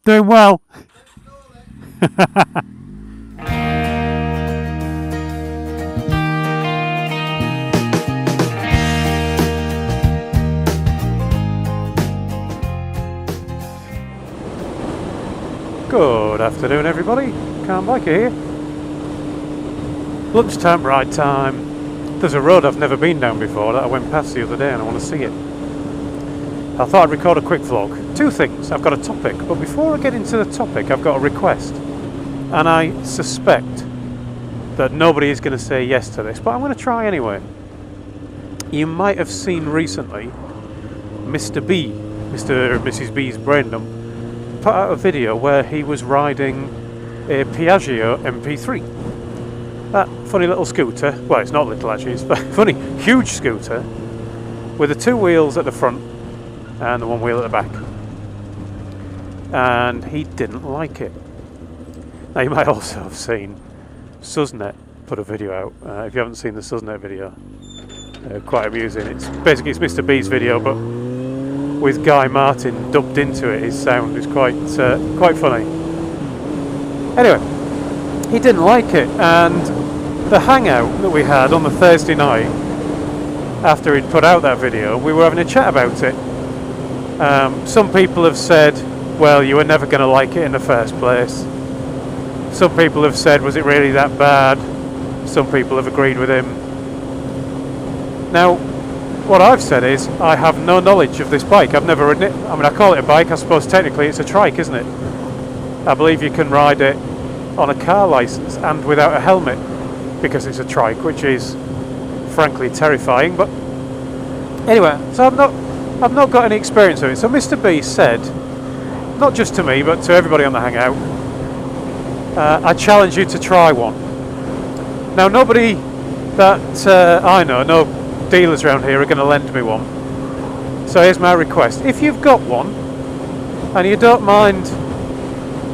Doing well. Good afternoon, everybody. Can't like it here. Lunchtime, ride time. There's a road I've never been down before that I went past the other day and I want to see it. I thought I'd record a quick vlog. Two things. I've got a topic, but before I get into the topic, I've got a request. And I suspect that nobody is going to say yes to this, but I'm going to try anyway. You might have seen recently Mr. B, Mr. and Mrs. B's brain dump, put out a video where he was riding a Piaggio MP3. That funny little scooter, well, it's not little actually, it's a funny, huge scooter with the two wheels at the front and the one wheel at the back. And he didn't like it. Now you might also have seen Suznet put a video out. If you haven't seen the Suznet video, quite amusing. It's Mr. B's video, but with Guy Martin dubbed into it. His sound is quite funny. Anyway, he didn't like it, and the hangout that we had on the Thursday night after he'd put out that video, we were having a chat about it. Some people have said, well, you were never going to like it in the first place. Some people have said, was it really that bad? Some people have agreed with him. Now, what I've said is, I have no knowledge of this bike. I've never ridden it. I mean, I call it a bike. I suppose technically it's a trike, isn't it? I believe you can ride it on a car licence and without a helmet, because it's a trike, which is frankly terrifying. But anyway, so I've not got any experience of it. So Mr. B said, not just to me, but to everybody on the hangout, I challenge you to try one. Now, nobody that I know, no dealers around here are going to lend me one. So here's my request. If you've got one and you don't mind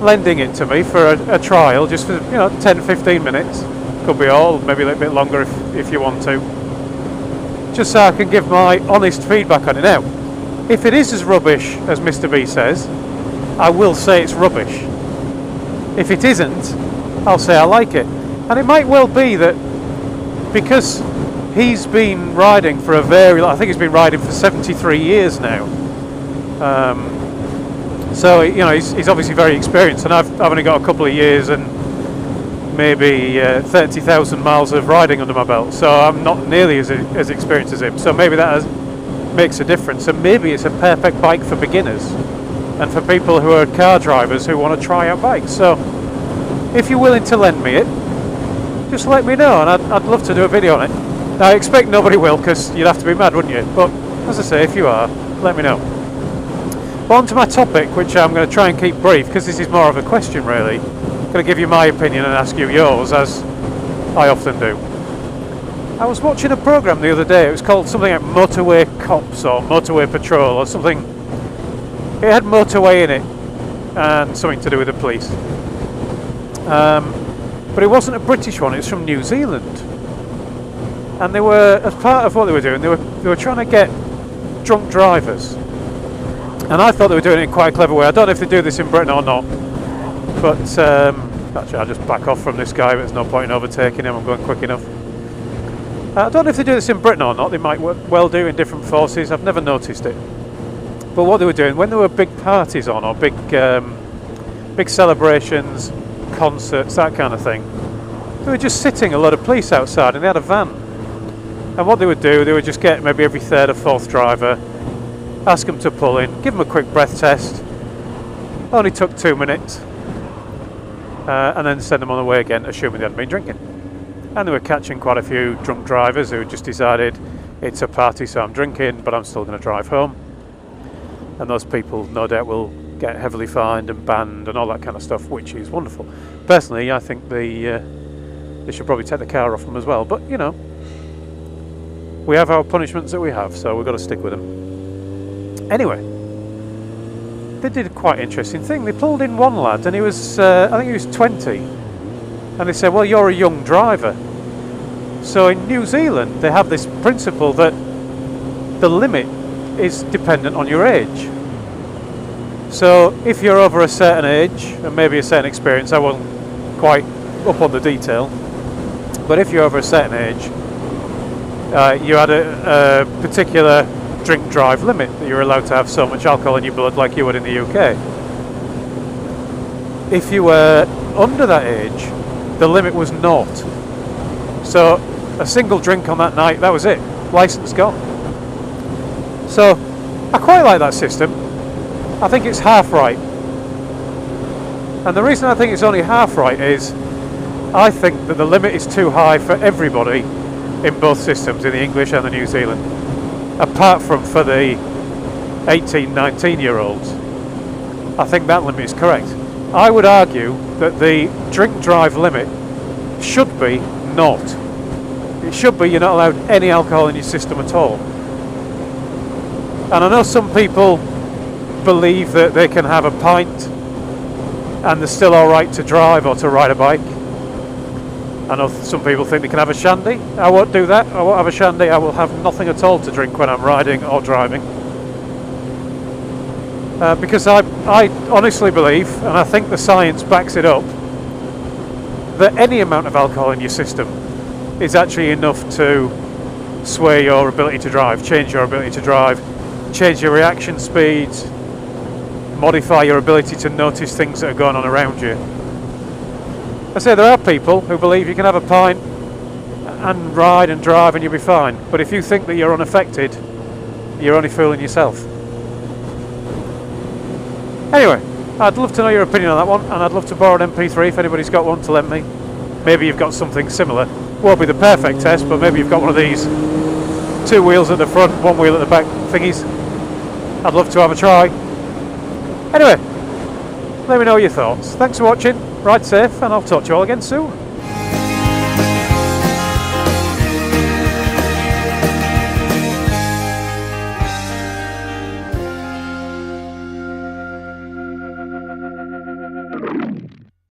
lending it to me for a trial, just for 10-15 minutes, could be all, maybe a little bit longer if you want to, just so I can give my honest feedback on it. Now, if it is as rubbish as Mr. B says, I will say it's rubbish. If it isn't, I'll say I like it. And it might well be that because he's been riding for I think he's been riding for 73 years now. So he's obviously very experienced, and I've only got a couple of years and maybe 30,000 miles of riding under my belt. So I'm not nearly as experienced as him. So maybe that makes a difference. And maybe it's a perfect bike for beginners and for people who are car drivers who want to try out bikes. So if you're willing to lend me it, just let me know, and I'd love to do a video on it. Now, I expect nobody will, because you'd have to be mad, wouldn't you? But, as I say, if you are, let me know. But on to my topic, which I'm going to try and keep brief, because this is more of a question, really. I'm going to give you my opinion and ask you yours, as I often do. I was watching a programme the other day. It was called something like Motorway Cops, or Motorway Patrol, or something. It had motorway in it, and something to do with the police. But it wasn't a British one, it was from New Zealand. And they were, as part of what they were doing, they were trying to get drunk drivers. And I thought they were doing it in quite a clever way. I don't know if they do this in Britain or not. But actually, I'll just back off from this guy. There's no point in overtaking him. I'm going quick enough. I don't know if they do this in Britain or not. They might well do in different forces. I've never noticed it. But what they were doing, when there were big parties on, or big celebrations, concerts, that kind of thing, they were just sitting a lot of police outside, and they had a van. And what they would do, they would just get maybe every third or fourth driver, ask them to pull in, give them a quick breath test. Only took 2 minutes, and then send them on the way again, assuming they hadn't been drinking. And they were catching quite a few drunk drivers who just decided, it's a party, so I'm drinking, but I'm still going to drive home. And those people, no doubt, will get heavily fined and banned and all that kind of stuff, which is wonderful. Personally, I think they should probably take the car off them as well, but we have our punishments that we have, so we've got to stick with them. Anyway, they did a quite interesting thing. They pulled in one lad, and he was, I think he was 20, and they said, well, you're a young driver. So in New Zealand, they have this principle that the limit is dependent on your age. So if you're over a certain age, and maybe a certain experience, I wasn't quite up on the detail, but if you're over a certain age, you had a particular drink drive limit that you're allowed to have so much alcohol in your blood like you would in the UK. If you were under that age, the limit was 0. So a single drink on that night, that was it, license gone. So I quite like that system. I think it's half right. And the reason I think it's only half right is I think that the limit is too high for everybody in both systems, in the English and the New Zealand, apart from for the 18, 19-year-olds. I think that limit is correct. I would argue that the drink drive limit should be 0. It should be you're not allowed any alcohol in your system at all. And I know some people believe that they can have a pint and they're still alright to drive or to ride a bike. I know some people think they can have a shandy. I won't do that. I won't have a shandy. I will have nothing at all to drink when I'm riding or driving. Because I honestly believe, and I think the science backs it up, that any amount of alcohol in your system is actually enough to sway your ability to drive, change your ability to drive, change your reaction speeds, modify your ability to notice things that are going on around you. I say there are people who believe you can have a pint and ride and drive and you'll be fine, but if you think that you're unaffected, you're only fooling yourself. Anyway, I'd love to know your opinion on that one, and I'd love to borrow an MP3 if anybody's got one to lend me. Maybe you've got something similar. Won't be the perfect test, but maybe you've got one of these 2 wheels at the front, 1 wheel at the back thingies. I'd love to have a try. Anyway, let me know your thoughts. Thanks for watching, ride safe, and I'll talk to you all again soon.